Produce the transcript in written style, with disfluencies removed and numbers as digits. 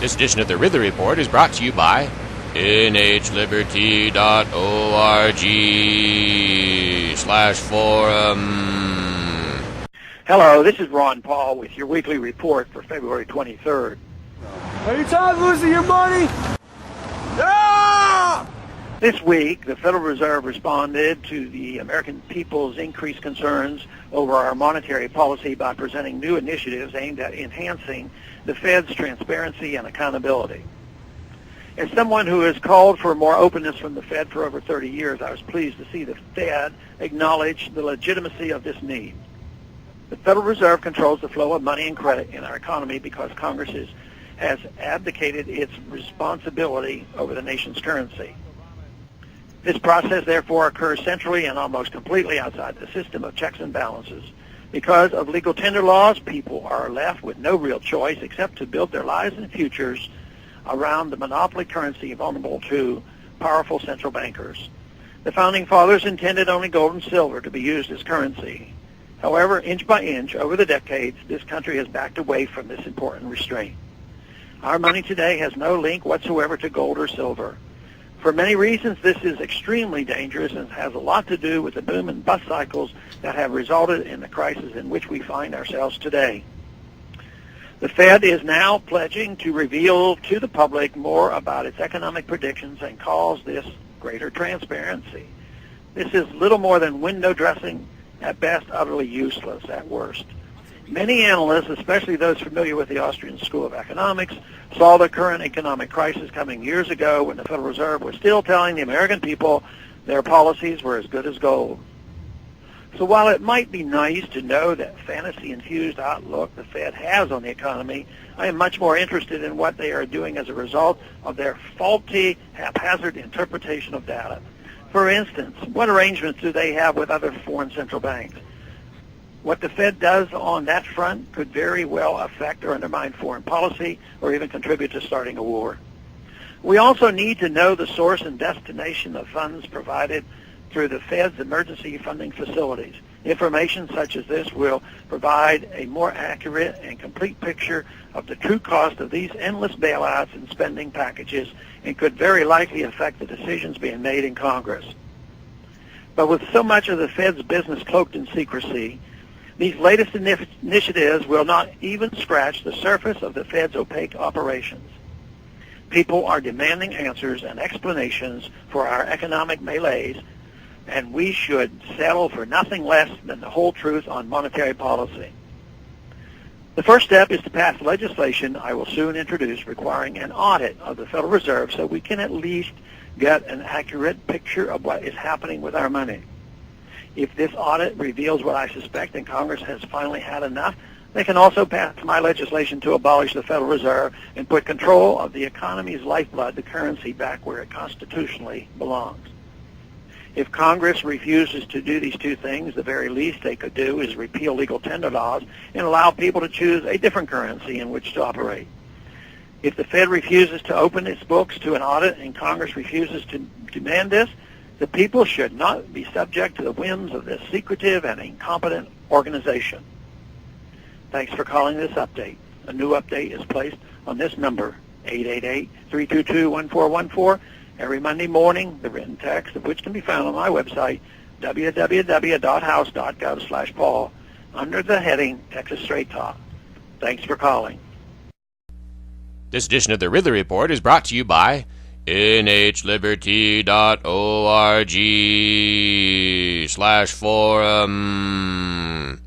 This edition of the Ridley Report is brought to you by nhliberty.org/forum. Hello, this is Ron Paul with your weekly report for February 23rd. Are you tired of losing your money? Yeah! This week, the Federal Reserve responded to the American people's increased concerns over our monetary policy by presenting new initiatives aimed at enhancing the Fed's transparency and accountability. As someone who has called for more openness from the Fed for over 30 years, I was pleased to see the Fed acknowledge the legitimacy of this need. The Federal Reserve controls the flow of money and credit in our economy because Congress has abdicated its responsibility over the nation's currency. This process, therefore, occurs centrally and almost completely outside the system of checks and balances. Because of legal tender laws, people are left with no real choice except to build their lives and futures around the monopoly currency vulnerable to powerful central bankers. The Founding Fathers intended only gold and silver to be used as currency. However, inch by inch, over the decades, this country has backed away from this important restraint. Our money today has no link whatsoever to gold or silver. For many reasons, this is extremely dangerous and has a lot to do with the boom and bust cycles that have resulted in the crisis in which we find ourselves today. The Fed is now pledging to reveal to the public more about its economic predictions and calls this greater transparency. This is little more than window dressing, at best utterly useless at worst. Many analysts, especially those familiar with the Austrian School of Economics, saw the current economic crisis coming years ago when the Federal Reserve was still telling the American people their policies were as good as gold. So while it might be nice to know that fantasy-infused outlook the Fed has on the economy, I am much more interested in what they are doing as a result of their faulty, haphazard interpretation of data. For instance, what arrangements do they have with other foreign central banks? What the Fed does on that front could very well affect or undermine foreign policy or even contribute to starting a war. We also need to know the source and destination of funds provided through the Fed's emergency funding facilities. Information such as this will provide a more accurate and complete picture of the true cost of these endless bailouts and spending packages and could very likely affect the decisions being made in Congress. But with so much of the Fed's business cloaked in secrecy, these latest initiatives will not even scratch the surface of the Fed's opaque operations. People are demanding answers and explanations for our economic malaise, and we should settle for nothing less than the whole truth on monetary policy. The first step is to pass legislation I will soon introduce requiring an audit of the Federal Reserve so we can at least get an accurate picture of what is happening with our money. If this audit reveals what I suspect and Congress has finally had enough, they can also pass my legislation to abolish the Federal Reserve and put control of the economy's lifeblood, the currency, back where it constitutionally belongs. If Congress refuses to do these two things, the very least they could do is repeal legal tender laws and allow people to choose a different currency in which to operate. If the Fed refuses to open its books to an audit and Congress refuses to demand this, the people should not be subject to the whims of this secretive and incompetent organization. Thanks for calling this update. A new update is placed on this number, 888-322-1414, every Monday morning, the written text of which can be found on my website, www.house.gov/Paul, under the heading Texas Straight Talk. Thanks for calling. This edition of the Ridley Report is brought to you by nhliberty.org/forum.